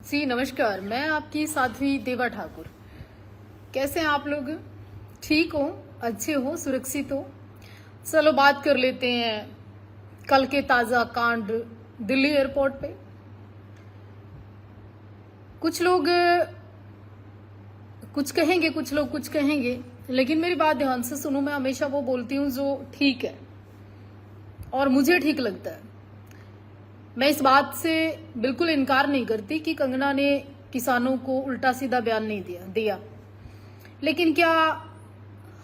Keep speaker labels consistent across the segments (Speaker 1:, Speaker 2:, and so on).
Speaker 1: जी नमस्कार, मैं आपकी साध्वी देवा ठाकुर। कैसे हैं आप लोग? ठीक हो, अच्छे हो, सुरक्षित हो? चलो बात कर लेते हैं कल के ताजा कांड दिल्ली एयरपोर्ट पे। कुछ लोग कुछ कहेंगे, कुछ लोग कुछ कहेंगे, लेकिन मेरी बात ध्यान से सुनो। मैं हमेशा वो बोलती हूँ जो ठीक है और मुझे ठीक लगता है। मैं इस बात से बिल्कुल इनकार नहीं करती कि कंगना ने किसानों को उल्टा सीधा बयान नहीं दिया, लेकिन क्या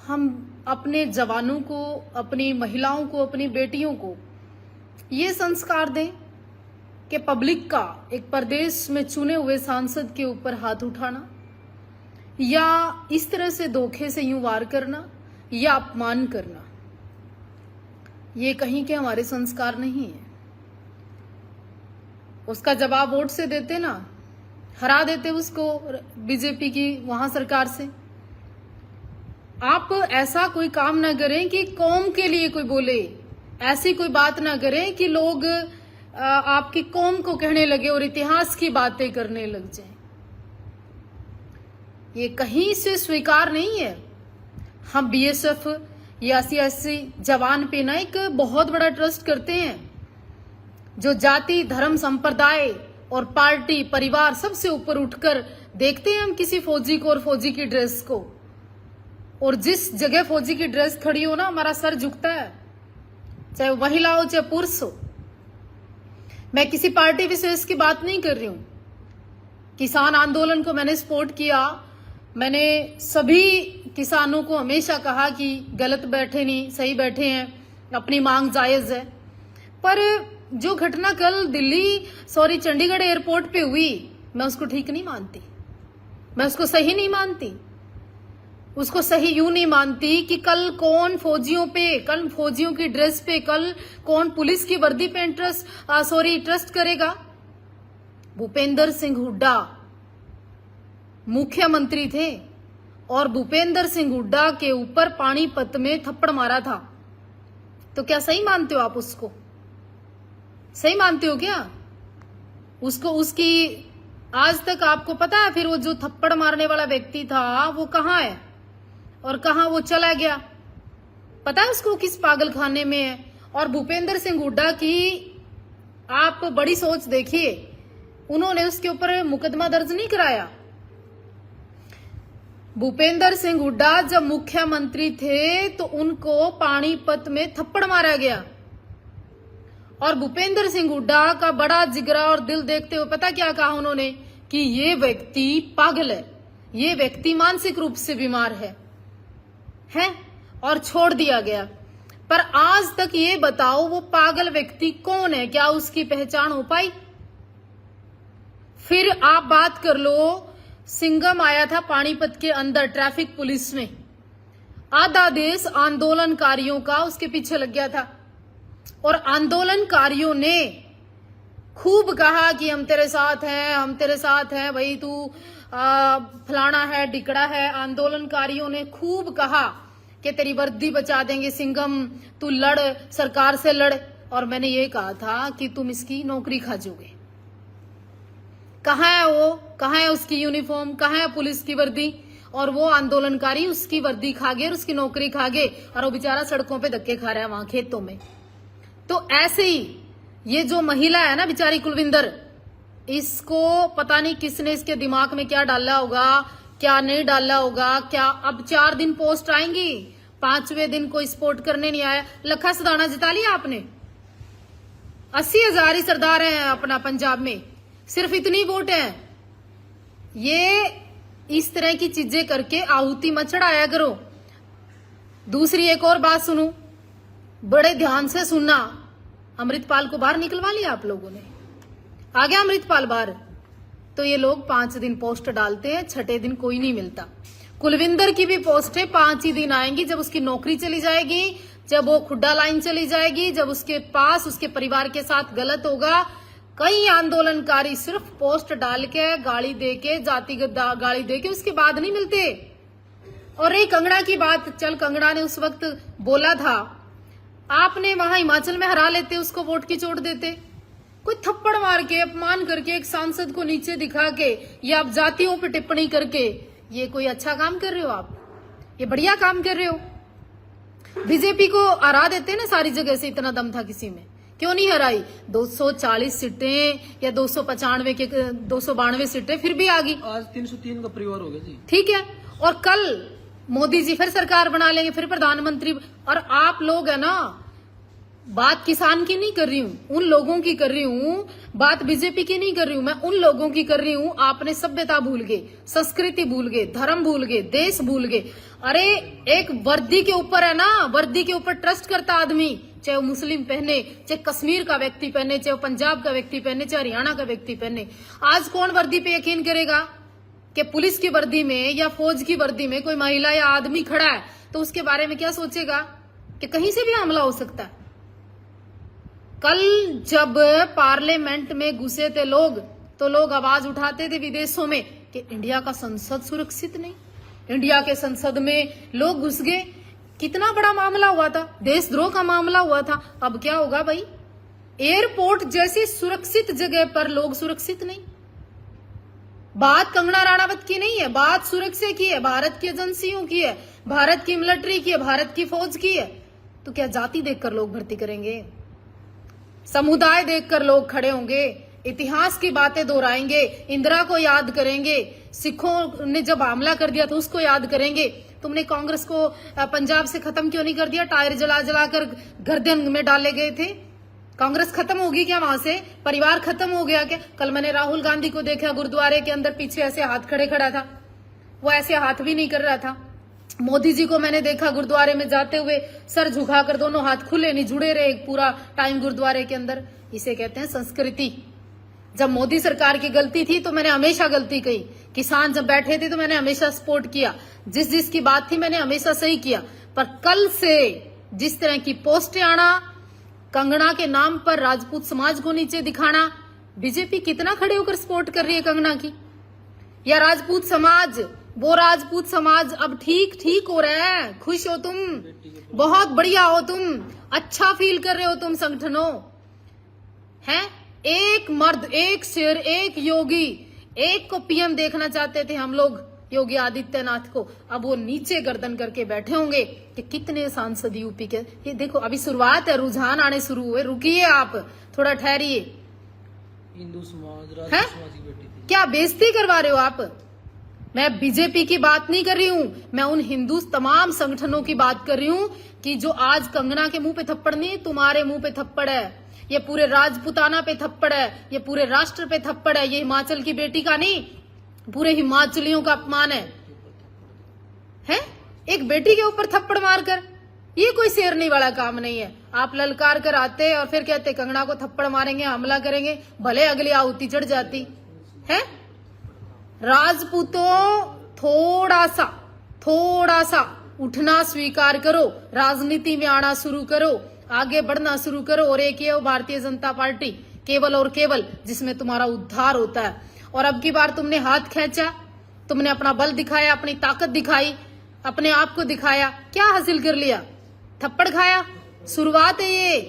Speaker 1: हम अपने जवानों को, अपनी महिलाओं को, अपनी बेटियों को ये संस्कार दें कि पब्लिक का एक प्रदेश में चुने हुए सांसद के ऊपर हाथ उठाना या इस तरह से धोखे से यूं वार करना या अपमान करना, ये कहीं के हमारे संस्कार नहीं है। उसका जवाब वोट से देते ना, हरा देते उसको बीजेपी की वहां सरकार से। आप ऐसा कोई काम ना करें कि कौम के लिए कोई बोले, ऐसी कोई बात ना करें कि लोग आपकी कौम को कहने लगे और इतिहास की बातें करने लग जाएं। ये कहीं से स्वीकार नहीं है। हम बीएसएफ या सीएससी जवान पे ना एक बहुत बड़ा ट्रस्ट करते हैं, जो जाति, धर्म, संप्रदाय और पार्टी, परिवार सबसे ऊपर उठकर देखते हैं हम किसी फौजी को और फौजी की ड्रेस को। और जिस जगह फौजी की ड्रेस खड़ी हो ना, हमारा सर झुकता है, चाहे वो महिला हो चाहे पुरुष हो। मैं किसी पार्टी विशेष की बात नहीं कर रही हूं। किसान आंदोलन को मैंने सपोर्ट किया। मैंने सभी किसानों को हमेशा कहा कि गलत बैठे नहीं, सही बैठे हैं, अपनी मांग जायज है। पर जो घटना कल चंडीगढ़ एयरपोर्ट पे हुई, मैं उसको ठीक नहीं मानती, मैं उसको सही नहीं मानती। उसको सही यूं नहीं मानती कि कल कौन फौजियों पे, कल फौजियों की ड्रेस पे, कल कौन पुलिस की वर्दी पे ट्रस्ट करेगा। भूपेंद्र सिंह हुड्डा मुख्यमंत्री थे और भूपेंद्र सिंह हुड्डा के ऊपर पानीपत में थप्पड़ मारा था। तो क्या सही मानते हो आप उसको? सही मानते हो क्या उसको? उसकी आज तक आपको पता है फिर वो जो थप्पड़ मारने वाला व्यक्ति था वो कहाँ है और कहाँ वो चला गया? पता है उसको किस पागल खाने में है? और भूपेंद्र सिंह हुड्डा की आप बड़ी सोच देखिए, उन्होंने उसके ऊपर मुकदमा दर्ज नहीं कराया। भूपेंद्र सिंह हुड्डा जब मुख्यमंत्री थे तो उनको पानीपत में थप्पड़ मारा गया और भूपेंद्र सिंह हुड्डा का बड़ा जिगरा और दिल देखते हुए पता क्या कहा उन्होंने? कि ये व्यक्ति पागल है, ये व्यक्ति मानसिक रूप से बीमार है और छोड़ दिया गया। पर आज तक ये बताओ वो पागल व्यक्ति कौन है? क्या उसकी पहचान हो पाई? फिर आप बात कर लो, सिंघम आया था पानीपत के अंदर ट्रैफिक पुलिस में, आधा देश आंदोलनकारियों का उसके पीछे लग गया था और आंदोलनकारियों ने खूब कहा कि हम तेरे साथ हैं, हम तेरे साथ हैं, भाई तू फलाना है, डिकड़ा है। आंदोलनकारियों ने खूब कहा कि तेरी वर्दी बचा देंगे सिंघम, तू लड़, सरकार से लड़। और मैंने ये कहा था कि तुम इसकी नौकरी खा जाओगे। कहाँ है वो? कहाँ है उसकी यूनिफॉर्म? कहाँ है पुलिस की वर्दी? और वो आंदोलनकारी उसकी वर्दी खा गए और उसकी नौकरी खा गए और वो बेचारा सड़कों पे धक्के खा रहा है वहां खेतों में। तो ऐसे ही ये जो महिला है ना बेचारी कुलविंदर, इसको पता नहीं किसने इसके दिमाग में क्या डाला होगा, क्या नहीं डाला होगा। क्या अब 4 दिन पोस्ट आएंगी, 5वें दिन कोई सपोर्ट करने नहीं आया। लखा सदाना जिता लिया आपने, 80,000 ही सरदार हैं अपना पंजाब में, सिर्फ इतनी वोट है। ये इस तरह की चीजें करके आहुति मत चढ़ाया करो। दूसरी एक और बात सुनू, बड़े ध्यान से सुनना। अमृतपाल को बाहर निकलवा लिया आप लोगों ने, आ गया अमृतपाल बाहर। तो ये लोग 5 दिन पोस्ट डालते हैं, 6ठे दिन कोई नहीं मिलता। कुलविंदर की भी पोस्ट है, 5 ही दिन आएंगी, जब उसकी नौकरी चली जाएगी, जब वो खुड्डा लाइन चली जाएगी, जब उसके पास उसके परिवार के साथ गलत होगा। कई आंदोलनकारी सिर्फ पोस्ट डाल के, गाड़ी देके, जातिगत गाड़ी देके उसके बाद नहीं मिलते। और एक कंगना की बात, चल कंगना ने उस वक्त बोला था, आपने वहां हिमाचल में हरा लेते, उसको वोट की चोट देते। कोई थप्पड़ मार के अपमान करके एक सांसद को नीचे दिखा के या आप जातियों पर टिप्पणी करके ये कोई अच्छा काम कर रहे हो? आप ये बढ़िया काम कर रहे हो। बीजेपी को हरा देते ना सारी जगह से, इतना दम था किसी में, क्यों नहीं हराई? 240 सीटें या 295 के 292 सीटें फिर भी आ गई।
Speaker 2: आज 303 का परिवार हो गया जी।
Speaker 1: ठीक है, और कल मोदी जी फिर सरकार बना लेंगे, फिर प्रधानमंत्री। और आप लोग है ना, बात किसान की नहीं कर रही हूं, उन लोगों की कर रही हूं, बात बीजेपी की नहीं कर रही हूं, मैं उन लोगों की कर रही हूं। आपने सभ्यता भूल गए, संस्कृति भूल गए, धर्म भूल गए, देश भूल गए। अरे एक वर्दी के ऊपर है ना, वर्दी के ऊपर ट्रस्ट करता आदमी, चाहे वो मुस्लिम पहने, चाहे कश्मीर का व्यक्ति पहने, चाहे वो पंजाब का व्यक्ति पहने, चाहे हरियाणा का व्यक्ति पहने। आज कौन वर्दी पे यकीन करेगा कि पुलिस की वर्दी में या फौज की वर्दी में कोई महिला या आदमी खड़ा है तो उसके बारे में क्या सोचेगा कि कहीं से भी हमला हो सकता है? कल जब पार्लियामेंट में घुसे थे लोग, तो लोग आवाज उठाते थे विदेशों में कि इंडिया का संसद सुरक्षित नहीं, इंडिया के संसद में लोग घुस गए। कितना बड़ा मामला हुआ था, देशद्रोह का मामला हुआ था। अब क्या होगा भाई? एयरपोर्ट जैसी सुरक्षित जगह पर लोग सुरक्षित नहीं। बात कंगना राणावत की नहीं है, बात सुरक्षा की है, भारत की एजेंसियों की है, भारत की मिलिट्री की है, भारत की फौज की है। तो क्या जाति देखकर लोग भर्ती करेंगे? समुदाय देखकर लोग खड़े होंगे, इतिहास की बातें दोहराएंगे, इंदिरा को याद करेंगे, सिखों ने जब हमला कर दिया था उसको याद करेंगे। तुमने कांग्रेस को पंजाब से खत्म क्यों नहीं कर दिया? टायर जला जलाकर गर्दन में डाले गए थे। कांग्रेस खत्म होगी क्या वहां से? परिवार खत्म हो गया क्या? कल मैंने राहुल गांधी को देखा गुरुद्वारे के अंदर, पीछे ऐसे हाथ खड़े खड़ा था, वो ऐसे हाथ भी नहीं कर रहा था। मोदी जी को मैंने देखा गुरुद्वारे में जाते हुए, सर झुकाकर, दोनों हाथ खुले नहीं, जुड़े रहे पूरा टाइम गुरुद्वारे के अंदर। इसे कहते हैं संस्कृति। जब मोदी सरकार की गलती थी तो मैंने हमेशा गलती कही, किसान जब बैठे थे तो मैंने हमेशा सपोर्ट किया, जिस जिस की बात थी मैंने हमेशा सही किया। पर कल से जिस तरह की पोस्टें आना, कंगना के नाम पर राजपूत समाज को नीचे दिखाना, बीजेपी कितना खड़े होकर सपोर्ट कर रही है कंगना की? या राजपूत समाज, वो राजपूत समाज अब ठीक हो रहा है, खुश हो तुम, बहुत बढ़िया हो तुम, अच्छा फील कर रहे हो तुम संगठनों हैं। एक मर्द, एक शेर, एक योगी, एक को पीएम देखना चाहते थे हम लोग, योगी आदित्यनाथ को। अब वो नीचे गर्दन करके बैठे होंगे कि कितने सांसद यूपी के। ये देखो अभी शुरुआत है, रुझान आने शुरू हुए, रुकिए आप, थोड़ा ठहरिए।
Speaker 2: हिंदू समाज, राजपूत समाज की बेटी थी।
Speaker 1: क्या बेइज्जती करवा रहे हो आप? मैं बीजेपी की बात नहीं कर रही हूं, मैं उन हिंदू तमाम संगठनों की बात कर रही हूं कि जो आज कंगना के मुंह पे थप्पड़ नहीं, तुम्हारे मुंह पे थप्पड़ है, ये पूरे राजपुताना पे थप्पड़ है, ये पूरे राष्ट्र पे थप्पड़ है। ये हिमाचल की बेटी का नहीं, पूरे हिमाचलियों का अपमान है? एक बेटी के ऊपर थप्पड़ मारकर, ये कोई शेरनी वाला काम नहीं है। आप ललकार कर आते और फिर कहते कंगना को थप्पड़ मारेंगे, हमला करेंगे, भले अगली आहुति चढ़ जाती है। राजपूतों थोड़ा सा उठना स्वीकार करो, राजनीति में आना शुरू करो, आगे बढ़ना शुरू करो, और एक ये भारतीय जनता पार्टी केवल और केवल जिसमें तुम्हारा उद्धार होता है। और अब की बार तुमने हाथ खींचा, तुमने अपना बल दिखाया, अपनी ताकत दिखाई, अपने आप को दिखाया, क्या हासिल कर लिया? थप्पड़ खाया। शुरुआत है ये,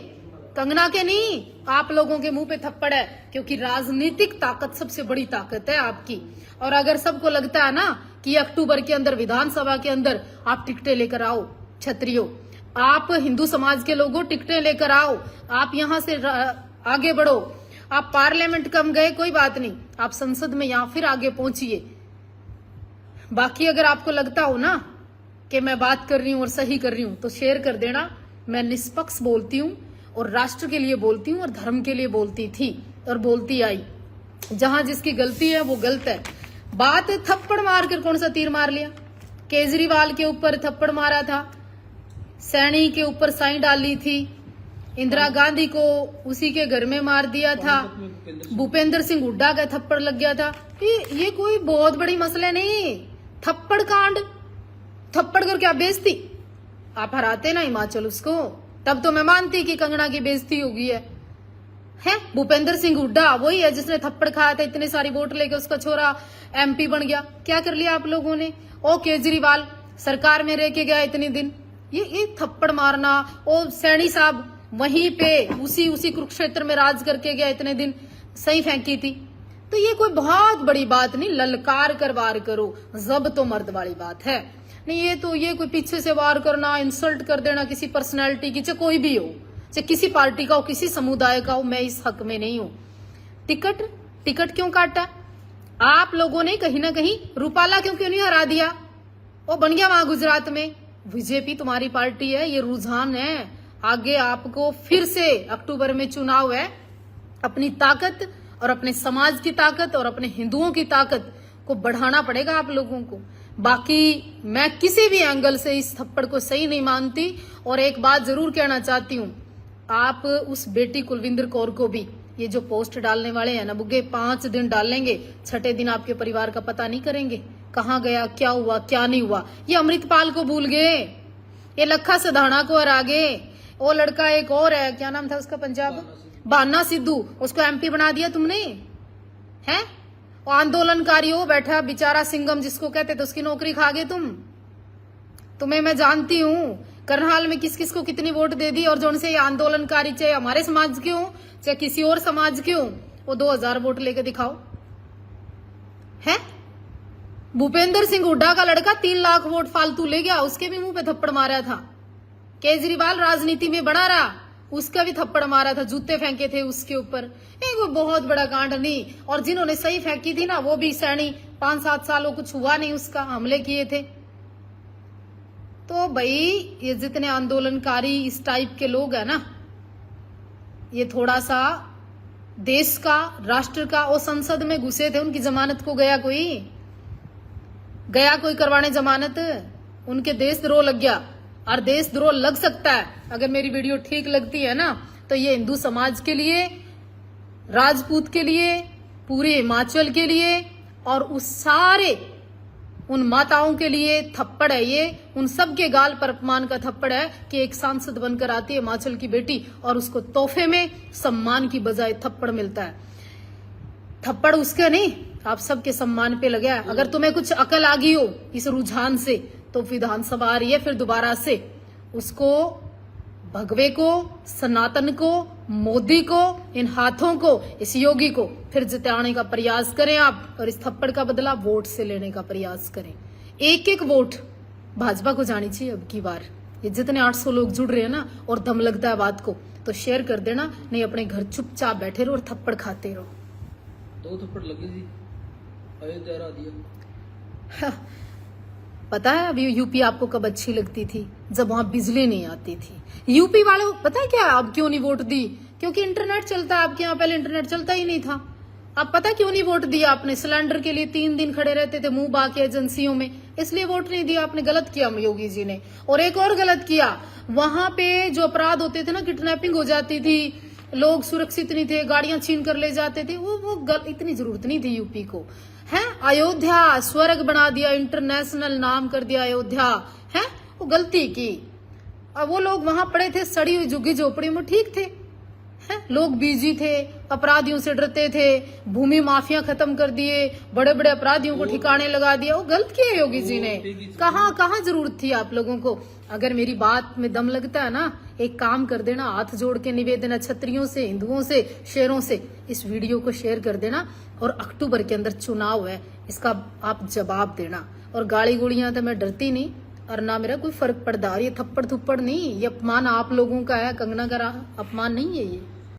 Speaker 1: कंगना के नहीं, आप लोगों के मुंह पे थप्पड़ है, क्योंकि राजनीतिक ताकत सबसे बड़ी ताकत है आपकी। और अगर सबको लगता है ना कि अक्टूबर के अंदर विधानसभा के अंदर आप टिकटें लेकर आओ, क्षत्रियो, आप हिंदू समाज के लोगों टिकटें लेकर आओ, आप यहां से आगे बढ़ो, आप पार्लियामेंट कम गए कोई बात नहीं, आप संसद में यहां फिर आगे पहुंचिए। बाकी अगर आपको लगता हो ना कि मैं बात कर रही हूं और सही कर रही हूं तो शेयर कर देना। मैं निष्पक्ष बोलती हूं और राष्ट्र के लिए बोलती हूं और धर्म के लिए बोलती थी और बोलती आई। जहां जिसकी गलती है वो गलत है। बात थप्पड़ मारकर कौन सा तीर मार लिया? केजरीवाल के ऊपर थप्पड़ मारा था, सैनी के ऊपर साई डाली थी, इंदिरा गांधी को उसी के घर में मार दिया था, भूपेंद्र सिंह हुड्डा का थप्पड़ लग गया था। ये कोई बहुत बड़ी मसला नहीं। थप्पड़ कांड, थप्पड़ कर क्या बेइज्जती? आप हराते ना हिमाचल उसको, तब तो मैं मानती कि कंगना की बेइज्जती हो गई है। भूपेंद्र सिंह हुड्डा वही है जिसने थप्पड़ खाया था, इतने सारी वोट लेके उसका छोरा एमपी बन गया। क्या कर लिया आप लोगों ने? ओ केजरीवाल सरकार में रह के गया इतने दिन, ये थप्पड़ मारना। ओ सैनी साहब वहीं पे उसी कुरुक्षेत्र में राज करके गया, इतने दिन सही फेंकी थी। तो ये कोई बहुत बड़ी बात नहीं, ललकार कर वार करो, जब तो मर्द वाली बात है नहीं। ये कोई पीछे से वार करना, इंसल्ट कर देना किसी पर्सनैलिटी की, चाहे कोई भी हो, चाहे किसी पार्टी का हो, किसी समुदाय का हो, मैं इस हक में नहीं हूं। टिकट क्यों काटा आप लोगों ने? कहीं ना कहीं रूपाला क्यों नहीं हरा दिया? वो बन गया वहां गुजरात में। बीजेपी तुम्हारी पार्टी है, ये रुझान है। आगे आपको फिर से अक्टूबर में चुनाव है, अपनी ताकत और अपने समाज की ताकत और अपने हिंदुओं की ताकत को बढ़ाना पड़ेगा आप लोगों को। बाकी मैं किसी भी एंगल से इस थप्पड़ को सही नहीं मानती। और एक बात जरूर कहना चाहती हूँ, आप उस बेटी कुलविंदर कौर को भी, ये जो पोस्ट डालने वाले हैं ना बुग्गे, 5 दिन डालेंगे, छठे दिन आपके परिवार का पता नहीं करेंगे, कहाँ गया, क्या हुआ, क्या नहीं हुआ। ये अमृतपाल को भूल गए, ये लखा सधाना को हरा गए। वो लड़का एक और है, क्या नाम था उसका, पंजाब, बाना सिद्धू, उसको एमपी बना दिया तुमने, हैं? वो आंदोलनकारी हो बैठा बेचारा सिंगम जिसको कहते थे, उसकी नौकरी खा गए तुम। तुम्हें मैं जानती हूँ करनाल में किस किस को कितनी वोट दे दी, और जो उनसे ये आंदोलनकारी, चाहे हमारे समाज के हो चाहे किसी और समाज के हो, वो 2000 वोट लेके दिखाओ, है? भूपेंद्र सिंह हुड्डा का लड़का 3 लाख वोट फालतू ले गया, उसके भी मुंह पे थप्पड़ मारा था। केजरीवाल राजनीति में बना रहा, उसका भी थप्पड़ मारा था, जूते फेंके थे उसके ऊपर। वो बहुत बड़ा कांड नहीं। और जिन्होंने सही फेंकी थी ना, वो भी सैनी, 5-7 सालों कुछ हुआ नहीं उसका, हमले किए थे। तो भाई ये जितने आंदोलनकारी इस टाइप के लोग हैं ना, ये थोड़ा सा देश का, राष्ट्र का, वो संसद में घुसे थे, उनकी जमानत को गया कोई करवाने जमानत, उनके देशद्रोह लग गया। और देशद्रोह लग सकता है, अगर मेरी वीडियो ठीक लगती है ना, तो ये हिंदू समाज के लिए, राजपूत के लिए, पूरे हिमाचल के लिए, और उस सारे उन माताओं के लिए थप्पड़ है। ये उन सब के गाल पर अपमान का थप्पड़ है कि एक सांसद बनकर आती है हिमाचल की बेटी, और उसको तोहफे में सम्मान की बजाय थप्पड़ मिलता है। थप्पड़ उसके नहीं, आप सबके सम्मान पे लगा है। अगर तुम्हें कुछ अकल आ गई हो इस रुझान से, तो विधानसभा आ रही है फिर दोबारा से, उसको, भगवे को, सनातन को, मोदी को, इन हाथों को, इस योगी को फिर जिताने का प्रयास करें आप, और इस थप्पड़ का बदला वोट से लेने का प्रयास करें। एक वोट भाजपा को जानी चाहिए अब की बार। ये जितने 800 लोग जुड़ रहे हैं ना, और दम लगता है बात को, तो शेयर कर देना, नहीं अपने घर चुपचाप बैठे रहो और थप्पड़ खाते रहो।
Speaker 2: 2 थप्पड़ लगी थी, अयोध्या हरा दिया।
Speaker 1: पता है अभी यूपी आपको कब अच्छी लगती थी? जब वहां बिजली नहीं आती थी। यूपी वालों पता है क्या अब क्यों नहीं वोट दी? क्योंकि इंटरनेट चलता है आपके यहाँ, पहले इंटरनेट चलता ही नहीं था। अब पता क्यों नहीं वोट दिया आपने? सिलेंडर के लिए 3 दिन खड़े रहते थे मुंह बाके एजेंसियों में, इसलिए वोट नहीं दिया आपने। गलत किया योगी जी ने। और एक और गलत किया, वहां पे जो अपराध होते थे ना, किडनैपिंग हो जाती थी, लोग सुरक्षित नहीं थे, गाड़ियां छीन कर ले जाते थे, वो इतनी जरूरत नहीं थी यूपी को, है? अयोध्या स्वर्ग बना दिया, इंटरनेशनल नाम कर दिया अयोध्या, है? वो गलती की। अब वो लोग वहां पड़े थे सड़ी हुई झुग्गी झोपड़ी में, ठीक थे, हैं? लोग बिजी थे, अपराधियों से डरते थे, भूमि माफिया खत्म कर दिए, बड़े बड़े अपराधियों को ठिकाने लगा दिया। वो गलत किया योगी जी ने। कहाँ जरूरत थी आप लोगों को? अगर मेरी बात में दम लगता है ना, एक काम कर देना, हाथ जोड़ के निवेदन है क्षत्रियों से, हिंदुओं से, शेरों से, इस वीडियो को शेयर कर देना। और अक्टूबर के अंदर चुनाव है, इसका आप जवाब देना। और गाली गुड़ियां तो मैं डरती नहीं, और ना मेरा कोई फर्क पड़ता। और ये थप्पड़ थुप्पड़ नहीं, ये अपमान आप लोगों का है, कंगना का अपमान नहीं है ये।